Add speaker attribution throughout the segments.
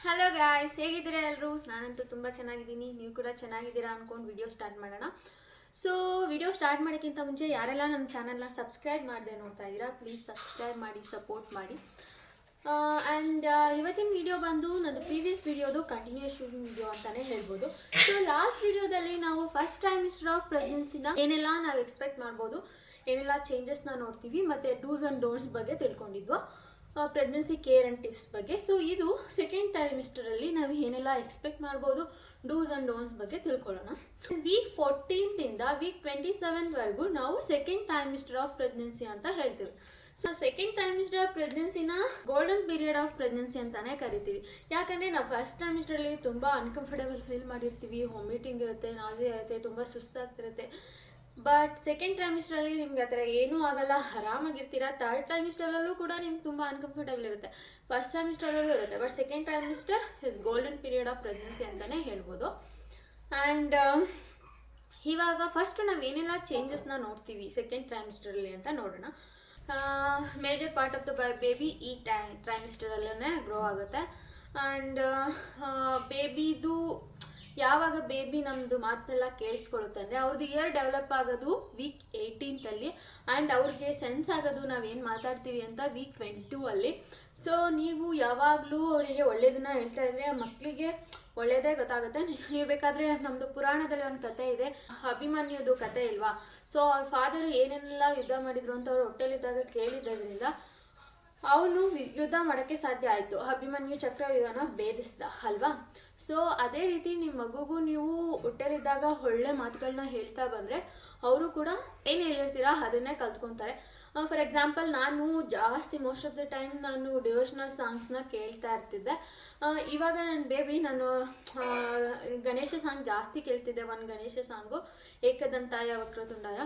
Speaker 1: Hello guys, ಹೇಗಿದ್ದೀರಾ ಎಲ್ಲರೂ? ನಾನಂತೂ ತುಂಬ ಚೆನ್ನಾಗಿದ್ದೀನಿ, ನೀವು ಕೂಡ ಚೆನ್ನಾಗಿದ್ದೀರಾ ಅಂದ್ಕೊಂಡು ವಿಡಿಯೋ ಸ್ಟಾರ್ಟ್ ಮಾಡೋಣ. ಸೊ ವಿಡಿಯೋ ಸ್ಟಾರ್ಟ್ ಮಾಡೋಕ್ಕಿಂತ ಮುಂಚೆ ಯಾರೆಲ್ಲ ನನ್ನ ಚಾನಲ್ನ ಸಬ್ಸ್ಕ್ರೈಬ್ ಮಾಡದೆ ನೋಡ್ತಾ ಇದ್ದೀರಾ, ಪ್ಲೀಸ್ ಸಬ್ಸ್ಕ್ರೈಬ್ ಮಾಡಿ, ಸಪೋರ್ಟ್ ಮಾಡಿ. ಆ್ಯಂಡ್ ಇವತ್ತಿನ ವಿಡಿಯೋ ಬಂದು ನನ್ನ ಪ್ರೀವಿಯಸ್ ವಿಡಿಯೋದು ಕಂಟಿನ್ಯೂಷನ್ ವಿಡಿಯೋ ಅಂತಲೇ ಹೇಳ್ಬೋದು. ಸೊ ಲಾಸ್ಟ್ ವಿಡಿಯೋದಲ್ಲಿ ನಾವು ಫಸ್ಟ್ ಟ್ರೈಮಿಸ್ಟರ್ ಆಫ್ ಪ್ರೆಗ್ನೆನ್ಸಿನ ಏನೆಲ್ಲ ನಾವು ಎಕ್ಸ್ಪೆಕ್ಟ್ ಮಾಡ್ಬೋದು, ಏನೆಲ್ಲ ಚೇಂಜಸ್ನ ನೋಡ್ತೀವಿ, ಮತ್ತು ಡೂಸ್ ಆ್ಯಂಡ್ ಡೋಂಟ್ಸ್ ಬಗ್ಗೆ ತಿಳ್ಕೊಂಡಿದ್ವು, ಪ್ರೆಗ್ನೆನ್ಸಿ ಕೇರ್ ಆ್ಯಂಡ್ ಟಿಪ್ಸ್ ಬಗ್ಗೆ. ಸೊ ಇದು ಸೆಕೆಂಡ್ ಟ್ರೈಮಿಸ್ಟರಲ್ಲಿ ನಾವು ಏನೆಲ್ಲ ಎಕ್ಸ್ಪೆಕ್ಟ್ ಮಾಡ್ಬೋದು, ಡೂಸ್ ಆ್ಯಂಡ್ ಡೋಂಟ್ಸ್ ಬಗ್ಗೆ ತಿಳ್ಕೊಳ್ಳೋಣ. ವೀಕ್ 14 ವೀಕ್ 27ವರೆಗೂ ನಾವು ಸೆಕೆಂಡ್ ಟ್ರೈಮಿಸ್ಟರ್ ಆಫ್ ಪ್ರೆಗ್ನೆನ್ಸಿ ಅಂತ ಹೇಳ್ತೀವಿ. ಸೊ ಸೆಕೆಂಡ್ ಟ್ರೈಮಿಸ್ಟರ್ ಆಫ್ ಪ್ರೆಗ್ನೆನ್ಸಿನ ಗೋಲ್ಡನ್ ಪೀರಿಯಡ್ ಆಫ್ ಪ್ರೆಗ್ನೆನ್ಸಿ ಅಂತಾನೆ ಕರಿತೀವಿ. ಯಾಕಂದರೆ ನಾವು ಫಸ್ಟ್ ಟ್ರೈಮಿಸ್ಟರಲ್ಲಿ ತುಂಬ ಅನ್ಕಂಫರ್ಟಬಲ್ ಫೀಲ್ ಮಾಡಿರ್ತೀವಿ, ವಾಮಿಟಿಂಗ್ ಇರುತ್ತೆ, ನಾಸಿಯಾ ಇರುತ್ತೆ, ತುಂಬ ಸುಸ್ತಾಗ್ತಿರುತ್ತೆ. ಬಟ್ ಸೆಕೆಂಡ್ ಟ್ರೈಮಿಸ್ಟರಲ್ಲಿ ನಿಮ್ಗೆ ಆ ಥರ ಏನೂ ಆಗಲ್ಲ, ಆರಾಮಾಗಿರ್ತೀರ. ಥರ್ಡ್ ಟ್ರೈಮಿಸ್ಟರಲ್ಲೂ ಕೂಡ ನಿಮ್ಗೆ ತುಂಬ ಅನ್ಕಂಫರ್ಟಬಲ್ ಇರುತ್ತೆ, ಫಸ್ಟ್ ಟ್ರೈಮಿಸ್ಟರಲ್ಲೂ ಇರುತ್ತೆ. But second trimester is golden period of pregnancy ಅಂತಲೇ ಹೇಳ್ಬೋದು. ಆ್ಯಂಡ್ ಇವಾಗ ಫಸ್ಟ್ ನಾವು ಏನೆಲ್ಲ ಚೇಂಜಸ್ನ ನೋಡ್ತೀವಿ ಸೆಕೆಂಡ್ ಟ್ರೈಮಿಸ್ಟರಲ್ಲಿ ಅಂತ ನೋಡೋಣ. Major part of the baby ಈ ಟ್ರೈಮಿಸ್ಟರಲ್ಲೇ ಗ್ರೋ ಆಗುತ್ತೆ. ಆ್ಯಂಡ್ ಬೇಬಿದು ಯಾವಾಗ ಬೇಬಿ ನಮ್ಮದು ಮಾತನ್ನೆಲ್ಲ ಕೇಳಿಸ್ಕೊಳ್ಳುತ್ತೆ ಅಂದರೆ ಅವ್ರದ್ದು ಇಯರ್ ಡೆವಲಪ್ ಆಗೋದು ವೀಕ್ 18 ಆ್ಯಂಡ್ ಅವ್ರಿಗೆ ಸೆನ್ಸ್ ಆಗೋದು ನಾವೇನು ಮಾತಾಡ್ತೀವಿ ಅಂತ ವೀಕ್ 22. ಸೊ ನೀವು ಯಾವಾಗಲೂ ಅವರಿಗೆ ಒಳ್ಳೆಯದನ್ನ ಹೇಳ್ತಾ ಇದ್ರೆ ಮಕ್ಕಳಿಗೆ ಒಳ್ಳೆಯದೇ ಗೊತ್ತಾಗುತ್ತೆ. ನೀವು ಬೇಕಾದರೆ ನಮ್ಮದು ಪುರಾಣದಲ್ಲಿ ಒಂದು ಕತೆ ಇದೆ, ಅಭಿಮನ್ಯುದು ಕತೆ ಇಲ್ವಾ? ಸೊ ಅವ್ರ ಫಾದರ್ ಏನೇನೆಲ್ಲ ಯುದ್ಧ ಮಾಡಿದ್ರು ಅಂತ ಅವ್ರು ಹೊಟ್ಟೆಲಿದ್ದಾಗ ಕೇಳಿದ್ದರಿಂದ ಅವನು ಯುದ್ಧ ಮಾಡೋಕ್ಕೆ ಸಾಧ್ಯ ಆಯಿತು, ಅಭಿಮನ್ಯು ಚಕ್ರವ್ಯೂಹನ ಭೇದಿಸ್ದ ಅಲ್ವಾ? ಸೊ ಅದೇ ರೀತಿ ನಿಮ್ಮ ಮಗುಗೂ ನೀವು ಹೊಟ್ಟೆಲಿದ್ದಾಗ ಒಳ್ಳೆ ಮಾತುಗಳನ್ನ ಹೇಳ್ತಾ ಬಂದರೆ ಅವರು ಕೂಡ ಏನು ಹೇಳಿರ್ತೀರಾ ಅದನ್ನೇ ಕಲ್ತ್ಕೊತಾರೆ. ಫಾರ್ ಎಕ್ಸಾಂಪಲ್, ನಾನು ಜಾಸ್ತಿ ಮೋಸ್ಟ್ ಆಫ್ ದ ಟೈಮ್ ನಾನು ಡಿವೋಷನಲ್ ಸಾಂಗ್ಸ್ನ ಕೇಳ್ತಾ ಇರ್ತಿದ್ದೆ. ಇವಾಗ ನನ್ನ ಬೇಬಿ ನಾನು ಗಣೇಶ ಸಾಂಗ್ ಜಾಸ್ತಿ ಕೇಳ್ತಿದ್ದೆ. ಒಂದು ಗಣೇಶ ಸಾಂಗು ಏಕದಂತಾಯ ವಕ್ರತುಂಡಾಯ.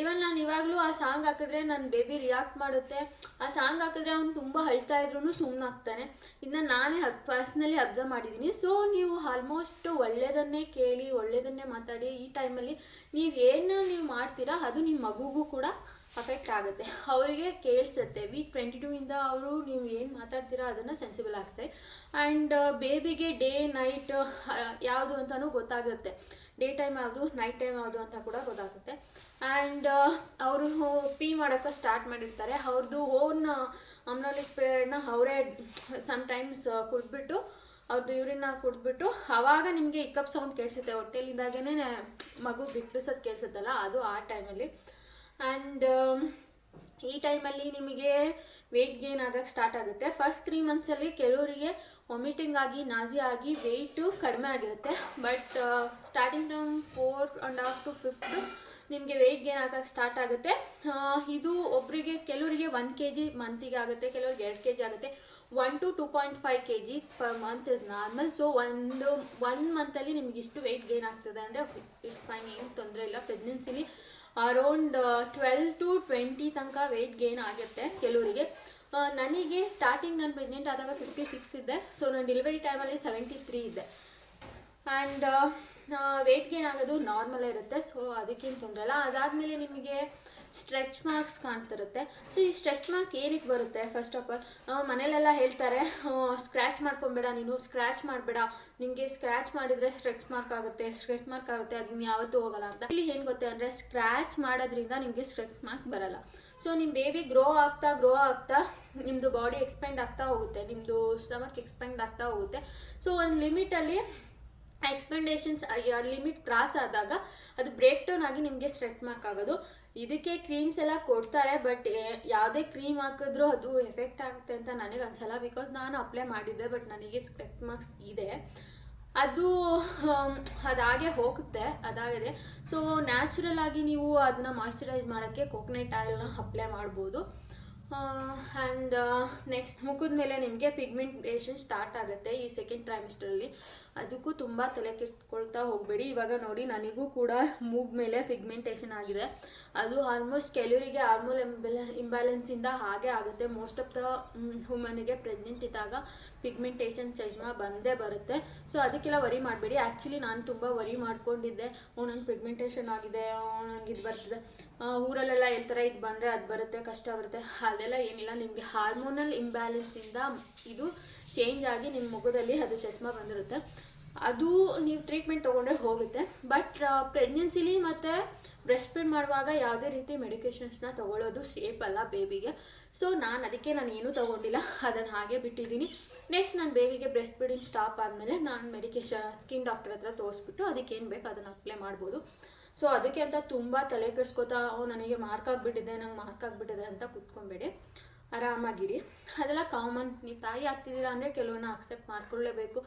Speaker 1: ಇವನ್ ನಾನು ಇವಾಗಲೂ ಆ ಸಾಂಗ್ ಹಾಕಿದ್ರೆ ನನ್ನ ಬೇಬಿ ರಿಯಾಕ್ಟ್ ಮಾಡುತ್ತೆ. ಆ ಸಾಂಗ್ ಹಾಕಿದ್ರೆ ಅವ್ನು ತುಂಬ ಅಳ್ತಾ ಇದ್ರೂ ಸುಮ್ಮನಾಗ್ತಾನೆ. ಇದನ್ನ ನಾನೇ ಪರ್ಸ್ನಲಿ ಅಬ್ಸರ್ವ್ ಮಾಡಿದ್ದೀನಿ. ಸೊ ನೀವು ಆಲ್ಮೋಸ್ಟ್ ಒಳ್ಳೆಯದನ್ನೇ ಕೇಳಿ, ಒಳ್ಳೆಯದನ್ನೇ ಮಾತಾಡಿ. ಈ ಟೈಮಲ್ಲಿ ನೀವು ಮಾಡ್ತೀರಾ ಅದು ನಿಮ್ಮ ಮಗುಗೂ ಕೂಡ ಅಫೆಕ್ಟ್ ಆಗುತ್ತೆ, ಅವರಿಗೆ ಕೇಳಿಸುತ್ತೆ. ವೀಕ್ 22 ಅವರು ನೀವು ಏನು ಮಾತಾಡ್ತೀರಾ ಅದನ್ನು ಸೆನ್ಸಿಬಲ್ ಆಗುತ್ತೆ. ಆ್ಯಂಡ್ ಬೇಬಿಗೆ ಡೇ ನೈಟ್ ಯಾವುದು ಅಂತಲೂ ಗೊತ್ತಾಗುತ್ತೆ, ಡೇ ಟೈಮ್ ಯಾವುದು, ನೈಟ್ ಟೈಮ್ ಯಾವುದು ಅಂತ ಕೂಡ ಗೊತ್ತಾಗುತ್ತೆ. ಆ್ಯಂಡ್ ಅವರು ಪೀ ಮಾಡೋಕ್ಕೆ ಸ್ಟಾರ್ಟ್ ಮಾಡಿರ್ತಾರೆ. ಅವ್ರದ್ದು ಓನ್ ಅಮ್ನಾಲಿಕ್ ಪೀರಿಯಡ್ನ ಅವರೇ ಸಮ್ಟೈಮ್ಸ್ ಕುಡಿದ್ಬಿಟ್ಟು ಅವ್ರದ್ದು ಯೂರಿನ್ನ ಕುಡಿದ್ಬಿಟ್ಟು ಆವಾಗ ನಿಮಗೆ ಇಕ್ಕಪ್ ಸೌಂಡ್ ಕೇಳಿಸುತ್ತೆ, ಹೊಟ್ಟೆಲಿದ್ದಾಗೇ ಮಗು ಬಿಕ್ಕಿಸೋದು ಕೇಳಿಸುತ್ತಲ್ಲ, ಅದು ಆ ಟೈಮಲ್ಲಿ. ಆ್ಯಂಡ್ ಈ ಟೈಮಲ್ಲಿ ನಿಮಗೆ ವೆಯ್ಟ್ ಗೇನ್ ಆಗೋಕ್ಕೆ ಸ್ಟಾರ್ಟ್ ಆಗುತ್ತೆ. ಫಸ್ಟ್ 3 ಮಂತ್ಸಲ್ಲಿ ಕೆಲವರಿಗೆ ವಾಮಿಟಿಂಗ್ ಆಗಿ, ನಾಸಿಯಾ ಆಗಿ ವೆಯ್ಟು ಕಡಿಮೆ ಆಗಿರುತ್ತೆ. ಬಟ್ ಸ್ಟಾರ್ಟಿಂಗ್ ಫ್ರಮ್ 4.5 to 5 ನಿಮಗೆ ವೆಯ್ಟ್ ಗೇನ್ ಆಗೋಕ್ಕೆ ಸ್ಟಾರ್ಟ್ ಆಗುತ್ತೆ. ಇದು ಒಬ್ಬರಿಗೆ ಕೆಲವರಿಗೆ 1 kg ಮಂತಿಗೆ ಆಗುತ್ತೆ, ಕೆಲವ್ರಿಗೆ 2 kg ಆಗುತ್ತೆ. 1 to 2.5 kg per month is normal. So one ಮಂತಲ್ಲಿ ನಿಮ್ಗೆ ಇಷ್ಟು ವೆಯ್ಟ್ ಗೇನ್ ಆಗ್ತದೆ ಅಂದರೆ ಇಟ್ಸ್ ಫೈನ್, ಏನು ತೊಂದರೆ ಇಲ್ಲ. ಪ್ರೆಗ್ನೆನ್ಸಿಲಿ ಅರೌಂಡ್ 12 to 20 ತನಕ ವೆಯ್ಟ್ ಗೇನ್ ಆಗುತ್ತೆ ಕೆಲವರಿಗೆ. ನನಗೆ ಸ್ಟಾರ್ಟಿಂಗ್ ನಾನು ಪ್ರೆಗ್ನೆಂಟ್ ಆದಾಗ 56 ಇದ್ದೆ. ಸೊ ನಾನು ಡೆಲಿವರಿ ಟೈಮಲ್ಲಿ 73 ಇದ್ದೆ. ಆ್ಯಂಡ್ ವೆಯ್ಟ್ ಗೇನ್ ಆಗೋದು ನಾರ್ಮಲೇ ಇರುತ್ತೆ, ಸೊ ಅದಕ್ಕೇನು ತೊಂದರೆ ಇಲ್ಲ. ಅದಾದಮೇಲೆ ನಿಮಗೆ ಸ್ಟ್ರೆಚ್ ಮಾರ್ಕ್ಸ್ ಕಾಣ್ತಿರುತ್ತೆ. ಸೊ ಈ ಸ್ಟ್ರೆಚ್ ಮಾರ್ಕ್ ಏನಕ್ಕೆ ಬರುತ್ತೆ? ಫಸ್ಟ್ ಆಫ್ ಆಲ್ ಮನೇಲೆಲ್ಲ ಹೇಳ್ತಾರೆ, ಸ್ಕ್ರ್ಯಾಚ್ ಮಾಡ್ಕೊಬೇಡ, ನೀನು ಸ್ಕ್ರ್ಯಾಚ್ ಮಾಡಬೇಡ, ನಿಮಗೆ ಸ್ಕ್ರ್ಯಾಚ್ ಮಾಡಿದರೆ ಸ್ಟ್ರೆಚ್ ಮಾರ್ಕ್ ಆಗುತ್ತೆ, ಅದನ್ನ ಯಾವತ್ತೂ ಹೋಗಲ್ಲ ಅಂತ. ಇಲ್ಲಿ ಏನು ಗೊತ್ತೆ ಅಂದರೆ, ಸ್ಕ್ರ್ಯಾಚ್ ಮಾಡೋದ್ರಿಂದ ನಿಮಗೆ ಸ್ಟ್ರೆಚ್ ಮಾರ್ಕ್ ಬರಲ್ಲ. ಸೊ ನಿಮ್ಮ ಬೇಬಿ ಗ್ರೋ ಆಗ್ತಾ ನಿಮ್ಮದು ಬಾಡಿ ಎಕ್ಸ್ಪೆಂಡ್ ಆಗ್ತಾ ಹೋಗುತ್ತೆ, ನಿಮ್ಮದು ಸ್ಟಮಕ್ ಎಕ್ಸ್ಪೆಂಡ್ ಆಗ್ತಾ ಹೋಗುತ್ತೆ. ಸೊ ಒಂದು ಲಿಮಿಟಲ್ಲಿ ಎಕ್ಸ್ಪೆಂಡೇಷನ್ಸ್ ಲಿಮಿಟ್ ಕ್ರಾಸ್ ಆದಾಗ ಅದು ಬ್ರೇಕ್ ಡೌನ್ ಆಗಿ ನಿಮಗೆ ಸ್ಟ್ರೆಚ್ ಮಾರ್ಕ್ ಆಗೋದು. ಇದಕ್ಕೆ ಕ್ರೀಮ್ಸ್ ಎಲ್ಲ ಕೊಡ್ತಾರೆ, ಬಟ್ ಯಾವುದೇ ಕ್ರೀಮ್ ಹಾಕಿದ್ರೂ ಅದು ಎಫೆಕ್ಟ್ ಆಗುತ್ತೆ ಅಂತ ನನಗೆ ಅನ್ಸಲ್ಲ. ಬಿಕಾಸ್ ನಾನು ಅಪ್ಲೈ ಮಾಡಿದ್ದೆ, ಬಟ್ ನನಗೆ ಸ್ಟ್ರೆಚ್ ಮಾರ್ಕ್ಸ್ ಇದೆ, ಅದಾಗೆ ಹೋಗುತ್ತೆ, ಅದಾಗಿದೆ. ಸೊ ನ್ಯಾಚುರಲ್ ಆಗಿ ನೀವು ಅದನ್ನು ಮಾಯ್ಶ್ಚರೈಸ್ ಮಾಡೋಕ್ಕೆ ಕೋಕೋನಟ್ ಆಯಿಲ್ನ ಅಪ್ಲೈ ಮಾಡ್ಬೋದು. ಆ್ಯಂಡ್ ನೆಕ್ಸ್ಟ್ ಮುಖದ ಮೇಲೆ ನಿಮಗೆ ಪಿಗ್ಮೆಂಟೇಷನ್ ಸ್ಟಾರ್ಟ್ ಆಗುತ್ತೆ ಈ ಸೆಕೆಂಡ್ ಟ್ರೈಮಿಸ್ಟರಲ್ಲಿ. ಅದಕ್ಕೂ ತುಂಬ ತಲೆ ಕೆಡಿಸ್ಕೊಳ್ತಾ ಹೋಗಬೇಡಿ. ಇವಾಗ ನೋಡಿ, ನನಗೂ ಕೂಡ ಮೂಗ್ ಮೇಲೆ ಪಿಗ್ಮೆಂಟೇಷನ್ ಆಗಿದೆ. ಅದು ಆಲ್ಮೋಸ್ಟ್ ಕೆಲವರಿಗೆ ಹಾರ್ಮೋನ್ ಇಂಬ್ಯಾಲೆನ್ಸಿಂದ ಹಾಗೆ ಆಗುತ್ತೆ. ಮೋಸ್ಟ್ ಆಫ್ ದ ವುಮನಿಗೆ ಪ್ರೆಗ್ನೆಂಟ್ ಇದ್ದಾಗ ಪಿಗ್ಮೆಂಟೇಷನ್ ಚರ್ಮ ಬಂದೇ ಬರುತ್ತೆ. ಸೊ ಅದಕ್ಕೆಲ್ಲ ವರಿ ಮಾಡಬೇಡಿ. ಆ್ಯಕ್ಚುಲಿ ನಾನು ತುಂಬ ವರಿ ಮಾಡ್ಕೊಂಡಿದ್ದೆ, ನಂಗೆ ಪಿಗ್ಮೆಂಟೇಷನ್ ಆಗಿದೆ, ನಂಗೆ ಇದು ಬರ್ತಿದೆ, ಊರಲ್ಲೆಲ್ಲ ಹೇಳ್ತಾರೆ ಇದು ಬಂದರೆ ಅದು ಬರುತ್ತೆ, ಕಷ್ಟ ಬರುತ್ತೆ. ಅದೆಲ್ಲ ಏನಿಲ್ಲ, ನಿಮಗೆ ಹಾರ್ಮೋನಲ್ ಇಂಬ್ಯಾಲೆನ್ಸಿಂದ ಇದು ಚೇಂಜ್ ಆಗಿ ನಿಮ್ಮ ಮುಖದಲ್ಲಿ ಅದು ಚಸ್ಮಾ ಬಂದಿರುತ್ತೆ. ಅದು ನೀವು ಟ್ರೀಟ್ಮೆಂಟ್ ತೊಗೊಂಡ್ರೆ ಹೋಗುತ್ತೆ. ಬಟ್ ಪ್ರೆಗ್ನೆನ್ಸಿಲಿ ಮತ್ತು ಬ್ರೆಸ್ಟ್ ಫೀಡ್ ಮಾಡುವಾಗ ಯಾವುದೇ ರೀತಿ ಮೆಡಿಕೇಷನ್ಸ್ನ ತೊಗೊಳ್ಳೋದು ಸೇಫ್ ಅಲ್ಲ ಬೇಬಿಗೆ. ಸೊ ಅದಕ್ಕೆ ನಾನು ಏನೂ ತೊಗೊಂಡಿಲ್ಲ, ಅದನ್ನು ಹಾಗೆ ಬಿಟ್ಟಿದ್ದೀನಿ. ನೆಕ್ಸ್ಟ್ ನಾನು ಬೇಬಿಗೆ ಬ್ರೆಸ್ಟ್ ಫೀಡಿಂಗ್ ಸ್ಟಾಪ್ ಆದಮೇಲೆ ನಾನು ಮೆಡಿಕೇಷನ್ ಸ್ಕಿನ್ ಡಾಕ್ಟರ್ ಹತ್ರ ತೋರಿಸ್ಬಿಟ್ಟು ಅದಕ್ಕೆ ಏನು ಬೇಕು ಅದನ್ನು ಅಪ್ಲೈ ಮಾಡ್ಬೋದು. ಸೊ ಅದಕ್ಕೆ ಅಂತ ತುಂಬ ತಲೆ ಕೆಡಿಸ್ಕೋತಾ ನನಗೆ ಮಾರ್ಕ್ ಆಗಿಬಿಟ್ಟಿದೆ ಅಂತ ಕೂತ್ಕೊಬೇಡಿ, ಆರಾಮಾಗಿರಿ. ಅದೆಲ್ಲ ಕಾಮನ್. ನೀವು ತಾಯಿ ಆಗ್ತಿದ್ದೀರಾ ಅಂದರೆ ಕೆಲವನ್ನ ಅಕ್ಸೆಪ್ಟ್ ಮಾಡ್ಕೊಳ್ಳೇಬೇಕು,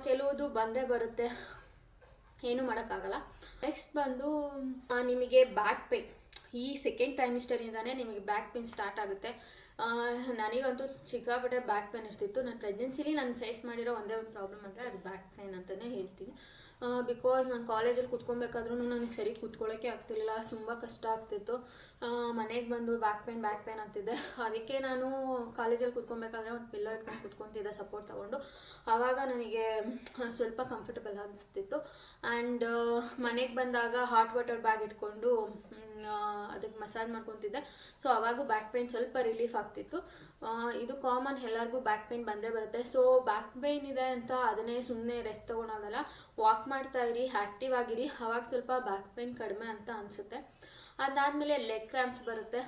Speaker 1: ಕೆಲವುದು ಬಂದೇ ಬರುತ್ತೆ, ಏನೂ ಮಾಡೋಕ್ಕಾಗಲ್ಲ. ನೆಕ್ಸ್ಟ್ ಬಂದು ನಿಮಗೆ ಬ್ಯಾಕ್ ಪೇನ್, ಈ ಸೆಕೆಂಡ್ ಟ್ರೈಮಿಸ್ಟರಿಂದನೇ ನಿಮಗೆ ಬ್ಯಾಕ್ ಪೇನ್ ಸ್ಟಾರ್ಟ್ ಆಗುತ್ತೆ. ನನಗಂತೂ ಸಿಕ್ಕಾಪಟ್ಟೆ ಬ್ಯಾಕ್ ಪೇನ್ ಇರ್ತಿತ್ತು. ನಾನು ಪ್ರೆಗ್ನೆನ್ಸಿಲಿ ನಾನು ಫೇಸ್ ಮಾಡಿರೋ ಒಂದೇ ಒಂದು ಪ್ರಾಬ್ಲಮ್ ಅಂದರೆ ಅದು ಬ್ಯಾಕ್ ಪೇನ್ ಅಂತಲೇ ಹೇಳ್ತೀನಿ. ಬಿಕಾಸ್ ನಾನು ಕಾಲೇಜಲ್ಲಿ ಕೂತ್ಕೊಬೇಕಾದ್ರೂ ನನಗೆ ಸರಿ ಕೂತ್ಕೊಳ್ಳೋಕ್ಕೆ ಆಗ್ತಿರಲಿಲ್ಲ, ತುಂಬ ಕಷ್ಟ ಆಗ್ತಿತ್ತು. ಮನೆಗೆ ಬಂದು ಬ್ಯಾಕ್ ಪೇನ್ ಅಂತಿದ್ದೆ. ಅದಕ್ಕೆ ನಾನು ಕಾಲೇಜಲ್ಲಿ ಕೂತ್ಕೊಬೇಕಾದ್ರೆ ಒಂದು ಪಿಲ್ಲೋ ಇಟ್ಕೊಂಡು ಕೂತ್ಕೊತಿದ್ದೆ ಸಪೋರ್ಟ್ ತೊಗೊಂಡು. ಆವಾಗ ನನಗೆ ಸ್ವಲ್ಪ ಕಂಫರ್ಟಬಲ್ ಅನ್ನಿಸ್ತಿತ್ತು. ಆ್ಯಂಡ್ ಮನೆಗೆ ಬಂದಾಗ ಹಾಟ್ ವಾಟರ್ ಬ್ಯಾಗ್ ಇಟ್ಕೊಂಡು ಅದಕ್ಕೆ ಮಸಾಜ್ ಮಾಡ್ಕೊತಿದ್ದೆ. ಸೊ ಆವಾಗೂ ಬ್ಯಾಕ್ ಪೇನ್ ಸ್ವಲ್ಪ ರಿಲೀಫ್ ಆಗ್ತಿತ್ತು. ಇದು ಕಾಮನ್, ಎಲ್ಲರಿಗೂ ಬ್ಯಾಕ್ ಪೇನ್ ಬಂದೇ ಬರುತ್ತೆ. ಸೊ ಬ್ಯಾಕ್ ಪೇನ್ ಇದೆ ಅಂತ ಅದನ್ನೇ ಸುಮ್ಮನೆ ರೆಸ್ಟ್ ತೊಗೊಳೋದಲ್ಲ, ವಾಕ್ ಮಾಡ್ತಾ ಇರಿ, ಆ್ಯಕ್ಟಿವ್ ಆಗಿರಿ, ಆವಾಗ ಸ್ವಲ್ಪ ಬ್ಯಾಕ್ ಪೇನ್ ಕಡಿಮೆ ಅಂತ ಅನಿಸುತ್ತೆ. ಅದಾದಮೇಲೆ ಲೆಗ್ ಕ್ರ್ಯಾಂಪ್ಸ್ ಬರುತ್ತೆ.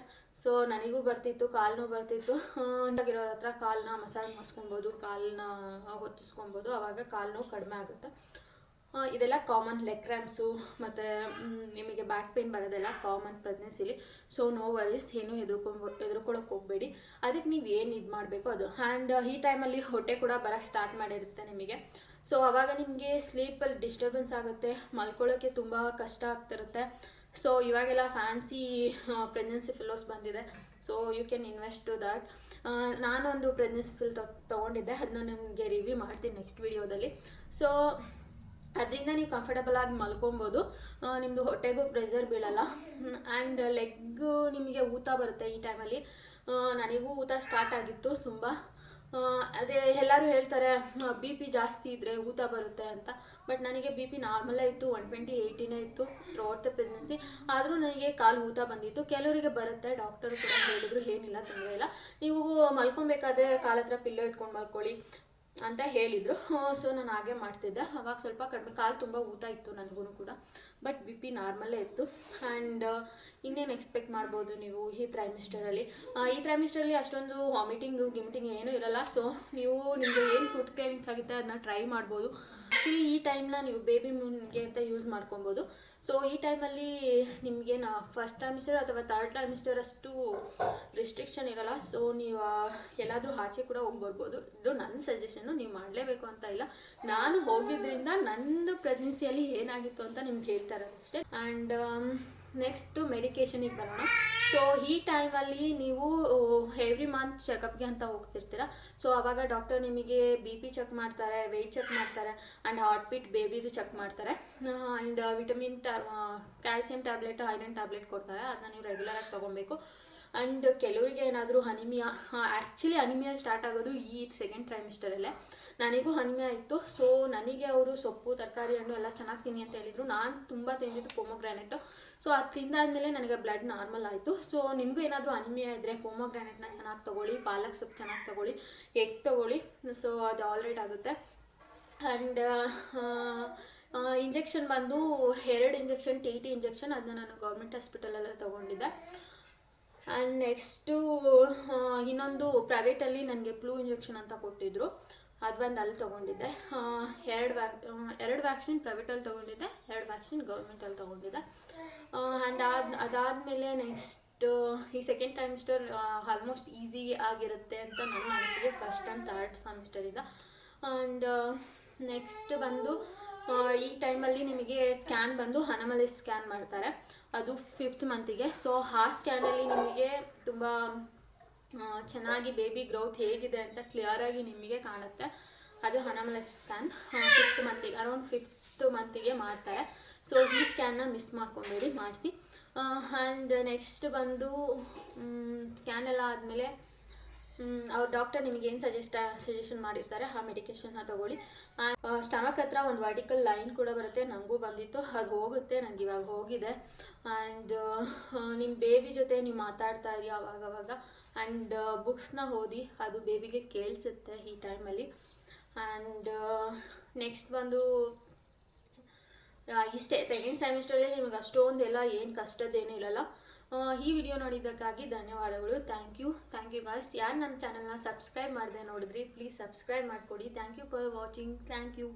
Speaker 1: ಸೊ ನನಗೂ ಬರ್ತಿತ್ತು, ಕಾಲು ನೋವು ಬರ್ತಿತ್ತು. ಇರೋರ ಹತ್ರ ಕಾಲನ್ನ ಮಸಾಜ್ ಮಾಡಿಸ್ಕೊಬೋದು, ಕಾಲನ್ನ ಹೊತ್ತಿಸ್ಕೊಬೋದು, ಆವಾಗ ಕಾಲು ನೋವು ಕಡಿಮೆ ಆಗುತ್ತೆ. ಇದೆಲ್ಲ ಕಾಮನ್. ಲೆಗ್ ಕ್ರ್ಯಾಂಪ್ಸು ಮತ್ತು ನಿಮಗೆ ಬ್ಯಾಕ್ ಪೇನ್ ಬರೋದೆಲ್ಲ ಕಾಮನ್ ಪ್ರೆಗ್ನೆನ್ಸಿಲಿ. ಸೊ ನೋ ವರೀಸ್, ಏನು ಹೆದರ್ಕೊಳ್ಳೋಕೆ ಹೋಗಬೇಡಿ. ಅದಕ್ಕೆ ನೀವು ಏನು ಇದು ಮಾಡಬೇಕು ಅದು. ಆ್ಯಂಡ್ ಈ ಟೈಮಲ್ಲಿ ಹೊಟ್ಟೆ ಕೂಡ ಬರೋಕ್ಕೆ ಸ್ಟಾರ್ಟ್ ಮಾಡಿರುತ್ತೆ ನಿಮಗೆ. ಸೊ ಆವಾಗ ನಿಮಗೆ ಸ್ಲೀಪಲ್ಲಿ ಡಿಸ್ಟರ್ಬೆನ್ಸ್ ಆಗುತ್ತೆ, ಮಲ್ಕೊಳ್ಳೋಕ್ಕೆ ತುಂಬ ಕಷ್ಟ ಆಗ್ತಿರುತ್ತೆ. ಸೊ ಇವಾಗೆಲ್ಲ ಫ್ಯಾನ್ಸಿ ಪ್ರೆಗ್ನೆನ್ಸಿ ಪಿಲ್ಲೋಸ್ ಬಂದಿದೆ. So you can invest to that. ನಾನೊಂದು ಪ್ರೆಗ್ನೆನ್ಸಿ ಪಿಲ್ ತೊಗೊಂಡಿದ್ದೆ, ಅದನ್ನ ನಿಮಗೆ ರಿವ್ಯೂ ಮಾಡ್ತೀನಿ ನೆಕ್ಸ್ಟ್ ವಿಡಿಯೋದಲ್ಲಿ. ಸೊ ಅದರಿಂದ ನೀವು ಕಂಫರ್ಟಬಲ್ ಆಗಿ ಮಲ್ಕೊಬೋದು, ನಿಮ್ಮದು ಹೊಟ್ಟೆಗೂ ಪ್ರೆಷರ್ ಬೀಳಲ್ಲ. ಆ್ಯಂಡ್ ಲೆಗ್ಗು ನಿಮಗೆ ಊತ ಬರುತ್ತೆ ಈ ಟೈಮಲ್ಲಿ. ನನಗೂ ಊತ ಸ್ಟಾರ್ಟ್ ಆಗಿತ್ತು ತುಂಬ. ಅದೇ ಎಲ್ಲರೂ ಹೇಳ್ತಾರೆ ಬಿ ಪಿ ಜಾಸ್ತಿ ಇದ್ದರೆ ಊತ ಬರುತ್ತೆ ಅಂತ. ಬಟ್ ನನಗೆ ಬಿ ಪಿ ನಾರ್ಮಲೇ ಇತ್ತು, 120/80 ಇತ್ತು ಥ್ರೂಔಟ್ ದ ಪ್ರೆಗ್ನೆನ್ಸಿ. ಆದರೂ ನನಗೆ ಕಾಲು ಊತ ಬಂದಿತ್ತು. ಕೆಲವರಿಗೆ ಬರುತ್ತೆ, ಡಾಕ್ಟರು ಕೂಡ ಹೇಳಿದ್ರು ಏನಿಲ್ಲ, ತೊಂದರೆ ಇಲ್ಲ, ನೀವು ಮಲ್ಕೊಬೇಕಾದ್ರೆ ಕಾಲ ಹತ್ರ ಪಿಲ್ಲೋ ಇಟ್ಕೊಂಡು ಮಲ್ಕೊಳ್ಳಿ ಅಂತ ಹೇಳಿದರು. ಸೊ ನಾನು ಹಾಗೆ ಮಾಡ್ತಿದ್ದೆ. ಅವಾಗ ಸ್ವಲ್ಪ ಕಡಿಮೆ, ಕಾಲು ತುಂಬ ಊತ ಇತ್ತು ನನಗೂ ಕೂಡ, ಬಟ್ ಬಿ ಪಿ ನಾರ್ಮಲ್ಲೇ ಇತ್ತು. ಆ್ಯಂಡ್ ಇನ್ನೇನು ಎಕ್ಸ್ಪೆಕ್ಟ್ ಮಾಡ್ಬೋದು ನೀವು ಈ ಟ್ರೈಮಿಸ್ಟರಲ್ಲಿ ಅಷ್ಟೊಂದು ವಾಮಿಟಿಂಗ್ ಏನೂ ಇರಲ್ಲ. ಸೊ ನೀವು ನಿಮಗೆ ಏನು ಫುಡ್ ಕ್ರೇವಿಂಗ್ಸ್ ಆಗುತ್ತೆ ಅದನ್ನ ಟ್ರೈ ಮಾಡ್ಬೋದು. ಆ್ಯಕ್ಚುಲಿ ಈ ಟೈಮ್ನ ನೀವು ಬೇಬಿ ಮೂನ್ಗೆ ಅಂತ ಯೂಸ್ ಮಾಡ್ಕೊಬೋದು. ಸೊ ಈ ಟೈಮಲ್ಲಿ ನಿಮಗೇನು ಫಸ್ಟ್ ಟ್ರೈಮಿಸ್ಟರ್ ಅಥವಾ ಥರ್ಡ್ ಟ್ರೈಮಿಸ್ಟರ್ ಅಷ್ಟು ರಿಸ್ಟ್ರಿಕ್ಷನ್ ಇರಲ್ಲ. ಸೊ ನೀವು ಎಲ್ಲಾದರೂ ಆಚೆ ಕೂಡ ಹೋಗಿ ಬರ್ಬೋದು. ಇದು ನನ್ನ ಸಜೆಷನ್ನು, ನೀವು ಮಾಡಲೇಬೇಕು ಅಂತ ಇಲ್ಲ. ನಾನು ಹೋಗಿದ್ದರಿಂದ ನಂದು ಪ್ರೆಗ್ನೆನ್ಸಿಯಲ್ಲಿ ಏನಾಗಿತ್ತು ಅಂತ ನಿಮ್ಗೆ ಹೇಳ್ತಾರೆ ಅಷ್ಟೇ. ಆ್ಯಂಡ್ ನೆಕ್ಸ್ಟು ಮೆಡಿಕೇಷನಿಗೆ ಬರೋಣ. ಸೊ ಈ ಟೈಮಲ್ಲಿ ನೀವು ಎವ್ರಿ ಮಂತ್ ಚೆಕಪ್ಗೆ ಅಂತ ಹೋಗ್ತಿರ್ತೀರ. ಸೊ ಆವಾಗ ಡಾಕ್ಟರ್ ನಿಮಗೆ ಬಿ ಪಿ ಚೆಕ್ ಮಾಡ್ತಾರೆ, ವೆಯ್ಟ್ ಚೆಕ್ ಮಾಡ್ತಾರೆ, ಆ್ಯಂಡ್ ಹಾರ್ಟ್ ಬೀಟ್ ಬೇಬಿದು ಚೆಕ್ ಮಾಡ್ತಾರೆ. And vitamin calcium tablet, iron tablet ಕೊಡ್ತಾರೆ. ಅದನ್ನ ನೀವು ರೆಗ್ಯುಲರಾಗಿ ತೊಗೊಬೇಕು. ಆ್ಯಂಡ್ ಕೆಲವರಿಗೆ ಏನಾದರೂ ಅನಿಮಿಯಾ, ಆ್ಯಕ್ಚುಲಿ ಅನಿಮಿಯಾ ಸ್ಟಾರ್ಟ್ ಆಗೋದು ಈ ಸೆಕೆಂಡ್ ಟ್ರೈಮಿಸ್ಟರಲ್ಲೇ. ನನಗೂ ಅನಿಮಿಯಾ ಇತ್ತು. ಸೊ ನನಗೆ ಅವರು ಸೊಪ್ಪು, ತರಕಾರಿ, ಹಣ್ಣು ಎಲ್ಲ ಚೆನ್ನಾಗಿ ತಿನ್ನಿ ಅಂತ ಹೇಳಿದರು. ನಾನು ತುಂಬ ತಿಂದಿದ್ದು ಪೊಮೊಗ್ರಾನೆಟು. ಸೊ ಅದು ತಿಂದಾದಮೇಲೆ ನನಗೆ ಬ್ಲಡ್ ನಾರ್ಮಲ್ ಆಯಿತು. ಸೊ ನಿಮಗೂ ಏನಾದರೂ ಅನಿಮಿಯಾ ಇದ್ದರೆ ಪೊಮೊಗ್ರಾನೆಟ್ನ ಚೆನ್ನಾಗಿ ತೊಗೊಳ್ಳಿ, ಪಾಲಕ್ ಸೊಪ್ಪು ಚೆನ್ನಾಗಿ ತೊಗೊಳ್ಳಿ, ಎಗ್ ತೊಗೊಳ್ಳಿ. ಸೊ ಅದು ಆಲ್ರೈಟ್ ಆಗುತ್ತೆ. ಆ್ಯಂಡ್ ಇಂಜೆಕ್ಷನ್ ಬಂದು 2 ಇಂಜೆಕ್ಷನ್, ಟಿ ಇಂಜೆಕ್ಷನ್, ಅದನ್ನ ನಾನು ಗೌರ್ಮೆಂಟ್ ಹಾಸ್ಪಿಟಲಲ್ಲೇ ತೊಗೊಂಡಿದ್ದೆ. ಆ್ಯಂಡ್ ನೆಕ್ಸ್ಟು ಇನ್ನೊಂದು ಪ್ರೈವೇಟಲ್ಲಿ ನನಗೆ ಫ್ಲೂ ಇಂಜೆಕ್ಷನ್ ಅಂತ ಕೊಟ್ಟಿದ್ದರು, ಅದೊಂದು ಅಲ್ಲಿ ತೊಗೊಂಡಿದ್ದೆ. 2 ವ್ಯಾಕ್ಸಿನ್ ಪ್ರೈವೇಟಲ್ಲಿ ತೊಗೊಂಡಿದ್ದೆ, 2 ವ್ಯಾಕ್ಸಿನ್ ಗೌರ್ಮೆಂಟಲ್ಲಿ ತೊಗೊಂಡಿದ್ದೆ. ಆ್ಯಂಡ್ ಅದಾದಮೇಲೆ ನೆಕ್ಸ್ಟ್ ಈ ಸೆಕೆಂಡ್ ಟ್ರೈಮಿಸ್ಟರ್ ಆಲ್ಮೋಸ್ಟ್ ಈಸಿ ಆಗಿರುತ್ತೆ ಅಂತ ನನ್ನ ಅನಿಸಿಕೆ, ಫಸ್ಟ್ ಆ್ಯಂಡ್ ಥರ್ಡ್ ಸೆಮಿಸ್ಟರಿಂದ. ಆ್ಯಂಡ್ ನೆಕ್ಸ್ಟ್ ಬಂದು ಈ ಟೈಮಲ್ಲಿ ನಿಮಗೆ ಸ್ಕ್ಯಾನ್ ಬಂದು ಅನಾಮಲಿ ಸ್ಕ್ಯಾನ್ ಮಾಡ್ತಾರೆ, ಅದು 5th ಮಂತಿಗೆ. ಸೊ ಆ ಸ್ಕ್ಯಾನಲ್ಲಿ ನಿಮಗೆ ತುಂಬ ಚೆನ್ನಾಗಿ ಬೇಬಿ ಗ್ರೋತ್ ಹೇಗಿದೆ ಅಂತ ಕ್ಲಿಯರಾಗಿ ನಿಮಗೆ ಕಾಣುತ್ತೆ. ಅದು ಅನಾಮಲಿ ಸ್ಕ್ಯಾನ್ 5th ಮಂತಿಗೆ, ಅರೌಂಡ್ 5th ಮಂತಿಗೆ ಮಾಡ್ತಾರೆ. ಸೊ ಈ ಸ್ಕ್ಯಾನ್ನ ಮಿಸ್ ಮಾಡ್ಕೊಬೇಡಿ, ಮಾಡಿಸಿ. ಆ್ಯಂಡ್ ನೆಕ್ಸ್ಟ್ ಬಂದು ಸ್ಕ್ಯಾನ್ ಎಲ್ಲ ಆದಮೇಲೆ ಅವ್ರ ಡಾಕ್ಟರ್ ನಿಮಗೆ ಏನು ಸಜೆಷನ್ ಮಾಡಿರ್ತಾರೆ ಆ ಮೆಡಿಕೇಷನ್ನ ತೊಗೊಳ್ಳಿ. ಸ್ಟಮಕ್ ಹತ್ರ ಒಂದು ವರ್ಟಿಕಲ್ ಲೈನ್ ಕೂಡ ಬರುತ್ತೆ, ನನಗೂ ಬಂದಿತ್ತು, ಅದು ಹೋಗುತ್ತೆ, ನನಗೆ ಇವಾಗ ಹೋಗಿದೆ. ಆ್ಯಂಡ್ ನಿಮ್ಮ ಬೇಬಿ ಜೊತೆ ನೀವು ಮಾತಾಡ್ತಾ ಇರಿ ಅವಾಗವಾಗ. ಆ್ಯಂಡ್ ಬುಕ್ಸ್ನ ಓದಿ, ಅದು ಬೇಬಿಗೆ ಕೇಳಿಸುತ್ತೆ ಈ ಟೈಮಲ್ಲಿ. ಆ್ಯಂಡ್ ನೆಕ್ಸ್ಟ್ ಬಂದು ಇಷ್ಟೇ, ಸೆಕೆಂಡ್ ಸೆಮಿಸ್ಟರಲ್ಲಿ ನಿಮಗೆ ಅಷ್ಟೊಂದೆಲ್ಲ ಏನು ಕಷ್ಟದ್ದೇನೂ ಇರಲ್ಲ. ಈ ವಿಡಿಯೋ ನೋಡಿದ್ದಕ್ಕಾಗಿ ಧನ್ಯವಾದಗಳು. Thank you guys. ಯಾರು ನನ್ನ ಚಾನಲ್ನ ಸಬ್ಸ್ಕ್ರೈಬ್ ಮಾಡದೆ ನೋಡಿದ್ರಿ, ಪ್ಲೀಸ್ ಸಬ್ಸ್ಕ್ರೈಬ್ ಮಾಡಿಕೊಡಿ. Thank you for watching. Thank you.